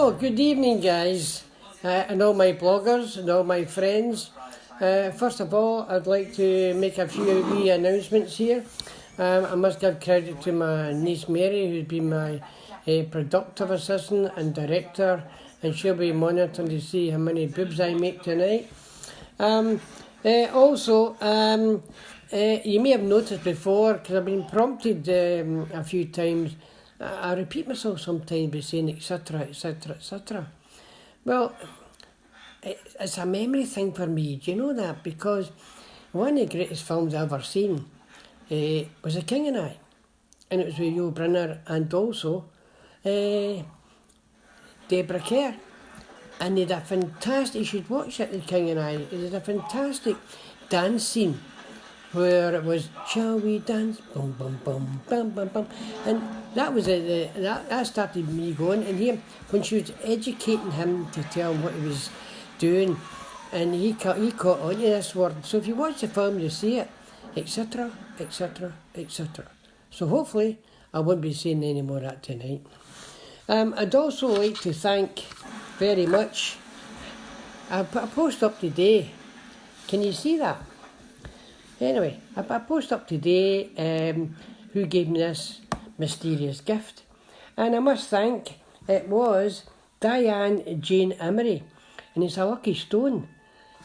So, good evening guys, and all my bloggers and all my friends. First of all, I'd like to make a few wee announcements here. I must give credit to my niece Mary, who's been my productive assistant and director, and she'll be monitoring to see how many boobs I make tonight. Also, you may have noticed before, because I've been prompted a few times, I repeat myself sometimes by saying etc, etc, etc. Well, it's a memory thing for me, do you know that? Because one of the greatest films I've ever seen was The King and I. And it was with Yul Brynner and also Deborah Kerr. And they had a fantastic, you should watch it, The King and I. It was a fantastic dance scene where it was, shall we dance, boom, boom, boom, bum, bum, bum. And that was that started me going. And here, when she was educating him to tell him what he was doing, and he caught on to this word. So if you watch the film, you see it, etc, etc, etc. So hopefully, I won't be saying any more of that tonight. I'd also like to thank very much. I put a post up today. Can you see that? Anyway, I put a post up today who gave me this mysterious gift. And I must thank, it was Diane Jane Emery. And it's a lucky stone.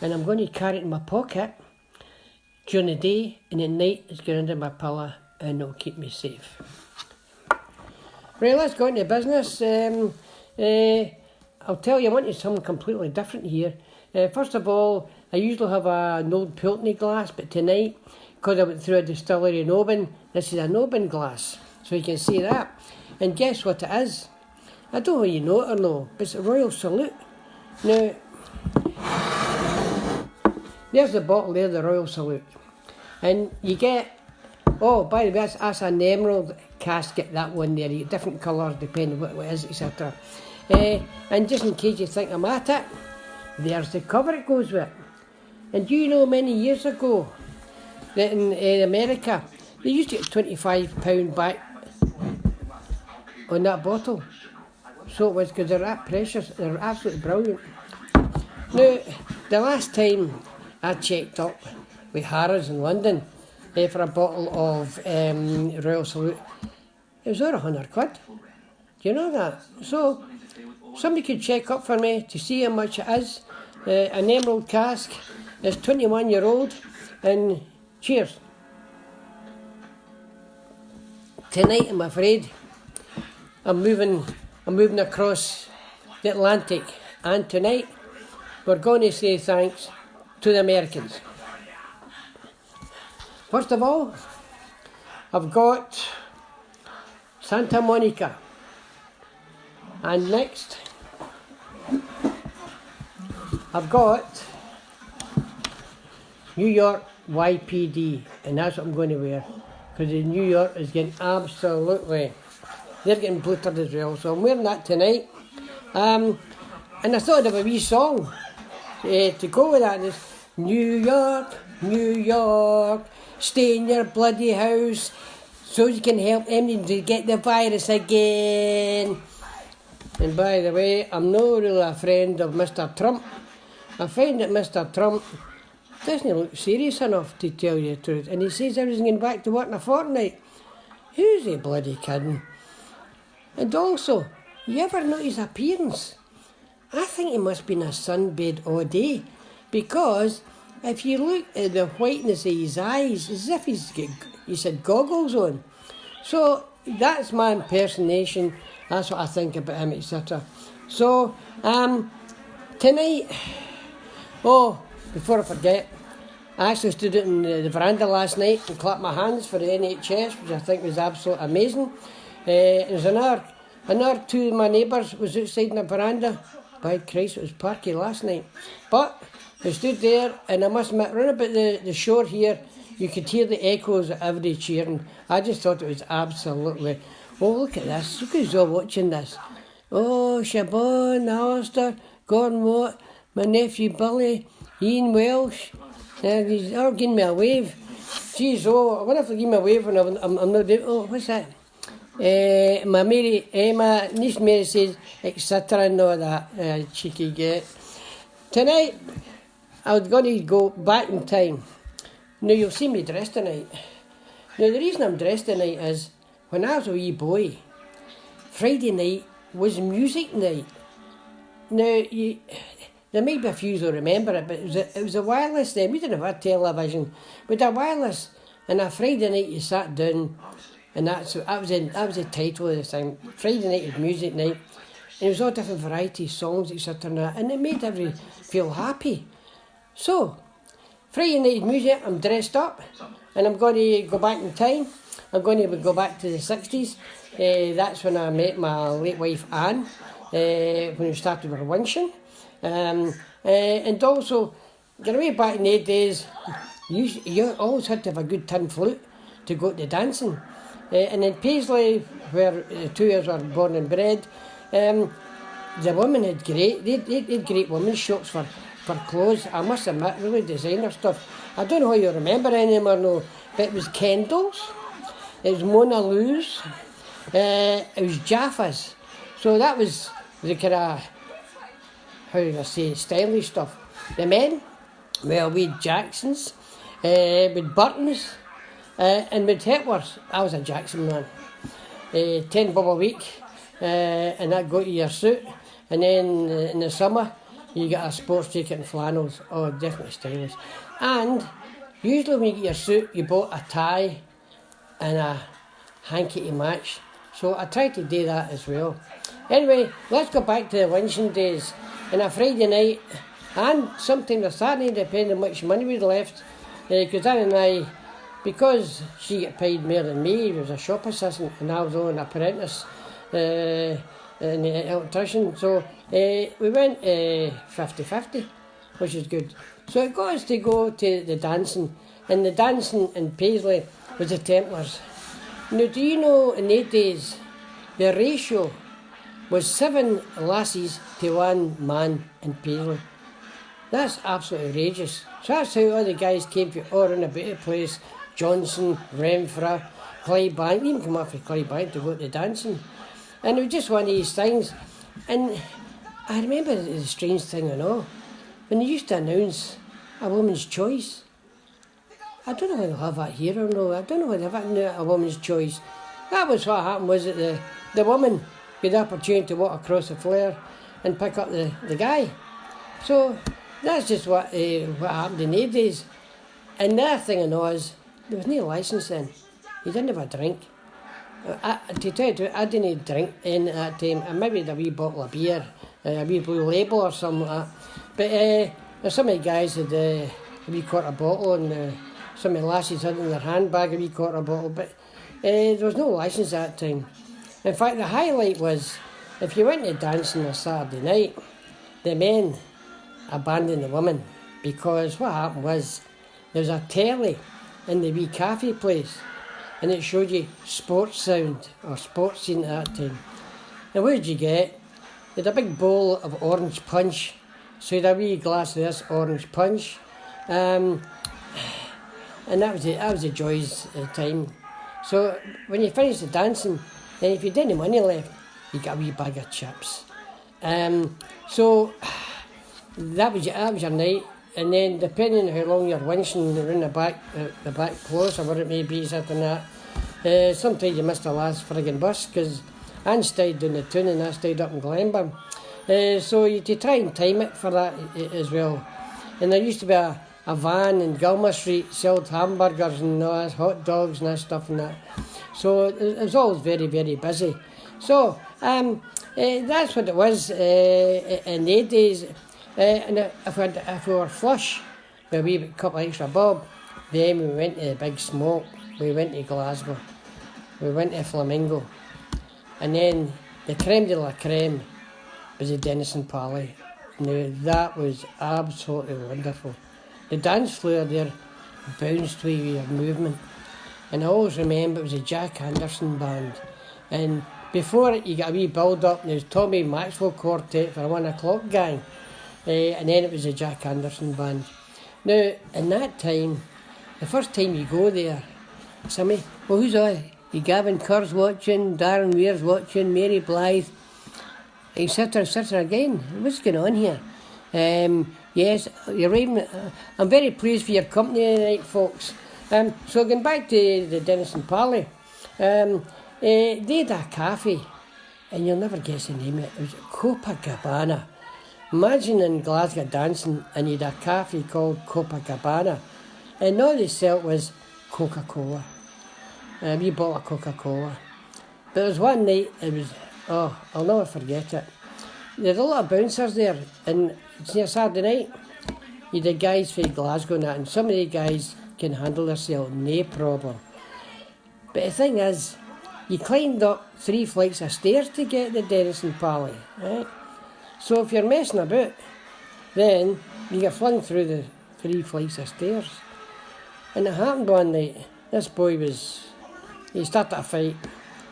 And I'm going to carry it in my pocket during the day, and at night it's going under my pillow and it'll keep me safe. Right, let's go into business. I'll tell you, I wanted something completely different here. First of all, I usually have an old Pulteney glass, but tonight, because I went through a distillery in Oban, this is an Oban glass, so you can see that. And guess what it is? I don't know if you know it or no, but it's a Royal Salute. Now, there's the bottle there, the Royal Salute. And you get, oh, by the way, that's an emerald casket, that one there. You get different colours depending on what it is, etc. And just in case you think I'm at it, there's the cover it goes with. And do you know many years ago that in America, they used to get £25 back on that bottle. So it was because they're that precious, they're absolutely brilliant. Now, the last time I checked up with Harrods in London for a bottle of Royal Salute, it was over £100. Do you know that? So, somebody could check up for me to see how much it is. An emerald cask. It's 21-year-old, and cheers. Tonight, I'm afraid, I'm moving across the Atlantic, and tonight we're going to say thanks to the Americans. First of all, I've got Santa Monica, and next I've got New York YPD, and that's what I'm going to wear, because New York is getting absolutely, they're getting bluttered as well, so I'm wearing that tonight. And I thought of a wee song to go with that. It's New York, New York, stay in your bloody house so you can help them to get the virus again. And by the way, I'm not really a friend of Mr. Trump. I find that Mr. Trump doesn't look serious enough, to tell you the truth. And he says everything's going back to work in a fortnight. Who's he bloody kidding? And also, you ever notice his appearance? I think he must be in a sunbed all day. Because if you look at the whiteness of his eyes, as if he's had goggles on. So, that's my impersonation. That's what I think about him, etc. So, tonight, before I forget, I actually stood out in the veranda last night and clapped my hands for the NHS, which I think was absolutely amazing. There's another two of my neighbours was outside in the veranda. By Christ, it was parky last night. But I stood there, and I must admit, round about the shore here, you could hear the echoes of everybody cheering. I just thought it was absolutely, oh, look at this, look who's all watching this. Oh, Siobhan, Alistair, Gordon Watt, my nephew Billy, Ian Welsh, he's all giving me a wave. Jeez, I wonder if they give me a wave when I'm not doing, oh, what's that? My niece Mary says, etc. and all that, cheeky get. Tonight, I was going to go back in time. Now, you'll see me dressed tonight. Now, the reason I'm dressed tonight is, when I was a wee boy, Friday night was music night. Now, there may be a few who'll remember it, but it was a wireless then. We didn't have a television. We had a wireless, and a Friday night you sat down, and that was the title of the thing. Friday night was music night, and it was all different varieties, songs, etc. And it made everybody feel happy. So, Friday night music, I'm dressed up, and I'm going to go back in time. I'm going to go back to the 60s. That's when I met my late wife Anne, when we started our winching. And also, get away back in the days, you always had to have a good tin flute to go to dancing. And in Paisley, where the two of us were born and bred, the women had great women's shops for clothes. I must admit, really designer stuff. I don't know how you remember any of them or no, but it was Kendall's, it was Mona Lou's, it was Jaffa's. So that was the kind of, how do I say, stylish stuff. The men, well, we had Jacksons, with Burtons, and with Hepworths. I was a Jackson man. 10 bob a week, and that got you your suit. And then in the summer, you get a sports jacket and flannels. Oh, definitely stylish. And usually when you get your suit, you bought a tie and a hanky to match. So I tried to do that as well. Anyway, let's go back to the winching days. And a Friday night, and sometimes a Saturday, depending on much money we'd left, because Anne and I, because she got paid more than me, he was a shop assistant, and I was only an apprentice, and an electrician, so we went 50-50, which is good. So it got us to go to the dancing, and the dancing in Paisley was the Templars. Now, do you know, in the days, the ratio was 7 lassies to 1 man in Paisley. That's absolutely outrageous. So that's how all the guys came from all around about the place. Johnson, Renfrew, Clydebank, even come up from Clydebank to go to dancing. And it was just one of these things. And I remember the strange thing and all, when they used to announce a woman's choice. I don't know whether they'll have that here or no. I don't know whether they'll have a woman's choice. That was what happened, was that the woman had the opportunity to walk across the flare and pick up the guy. So that's just what happened in the days. And the other thing I know is, there was no licence then. You didn't have a drink. To tell you the truth, I didn't drink in at that time. I maybe had a wee bottle of beer, a wee Blue Label or something like that. But some of the guys had a wee quarter bottle, and some of the lasses had in their handbag a wee quarter bottle. But there was no licence at that time. In fact, the highlight was, if you went to dancing on a Saturday night, the men abandoned the women, because what happened was, there was a telly in the wee cafe place, and it showed you sports sound, or sports scene at that time. And what did you get? You had a big bowl of orange punch, so you had a wee glass of this orange punch, and that was the joys of the time. So when you finished the dancing, then if you didn't have money left, you got a wee bag of chips. So that was your night. And then depending on how long you're winching around the back close, or what it may be, something like that, sometimes you missed the last friggin' bus, because Anne stayed down the town and I stayed up in Glenburn. So you had to try and time it for that as well. And there used to be a van in Gilmer Street, sold hamburgers and all that, hot dogs and that stuff and that. So it was always very, very busy. So that's what it was in the days. And if we were flush with a wee couple of extra bob, then we went to the Big Smoke, we went to Glasgow, we went to Flamingo, and then the creme de la creme was the Denison Pally. Now that was absolutely wonderful. The dance floor there bounced with your movement, and I always remember it was a Jack Anderson band, and before it you got a wee build up, and there was Tommy Maxwell Quartet for a 1 o'clock gang. And then it was a Jack Anderson band. Now, in that time, the first time you go there, somebody, well, who's I? Gavin Kerr's watching, Darren Weir's watching, Mary Blythe, etc., etc. again. What's going on here? Yes, you're right. I'm very pleased for your company tonight, folks. So going back to the Denison Parley, they had a cafe, and you'll never guess the name of it. It was Copacabana. Imagine in Glasgow dancing, and you had a cafe called Copacabana, and all they sell was Coca-Cola. A wee bottle of Coca-Cola. But there was one night, it was, I'll never forget it. There's a lot of bouncers there, and it's near Saturday night. You had guys from Glasgow and that, and some of the guys can handle themselves, no problem. But the thing is, you climbed up 3 flights of stairs to get the Denison Parley, right? So if you're messing about, then you get flung through the 3 flights of stairs. And it happened one night, this boy he started a fight,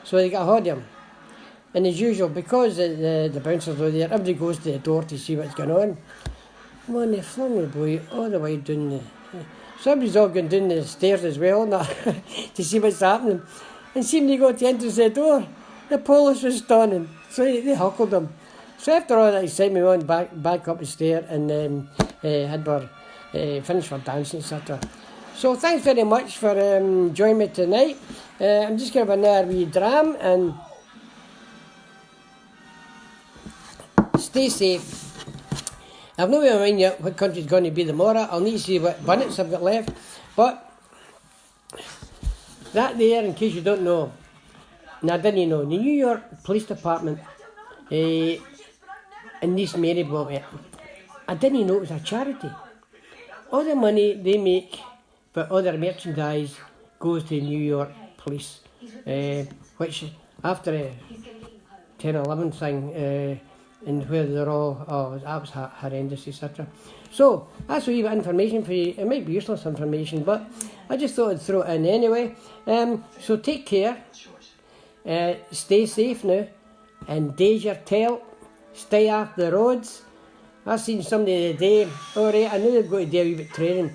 so they got hold of him. And as usual, because the bouncers were there, everybody goes to the door to see what's going on. Man, they flung the boy all the way down so everybody's all going down the stairs as well to see what's happening. And see when they got to the entrance of the door, the police was stunning, so they huckled him. So after all that excitement, we went back up the stair and had our finished for dancing, etc. So thanks very much for joining me tonight. I'm just going to have another wee dram and stay safe. I've no idea yet what country's going to be tomorrow. I'll need to see what bunnets I've got left. But that there, in case you don't know, and I didn't know, the New York Police Department in East Mary bought it. I didn't know it was a charity. All the money they make for other merchandise goes to New York Police, which after a 10/11 thing, and where they're all, that was horrendous, etc. So, that's a wee bit of information for you. It might be useless information, but I just thought I'd throw it in anyway. So take care, stay safe now, and daze your tail, stay off the roads. I seen somebody the other day, alright, I know they've got to do a wee bit of training,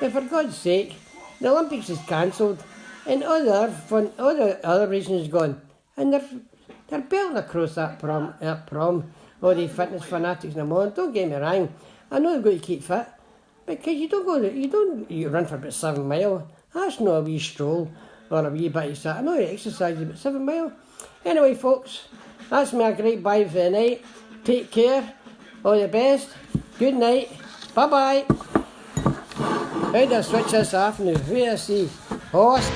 but for God's sake, the Olympics is cancelled, and all the other racing is gone, and they're belting across that prom, all the fitness fanatics and all. Don't get me wrong, I know they've got to keep fit, because you run for about 7 miles. That's not a wee stroll or a wee bit of that. I know you exercise about 7 miles. Anyway, folks, that's my great bye for the night. Take care, all the best, good night, bye bye. How do I switch this off now? Wait, I see. Horse.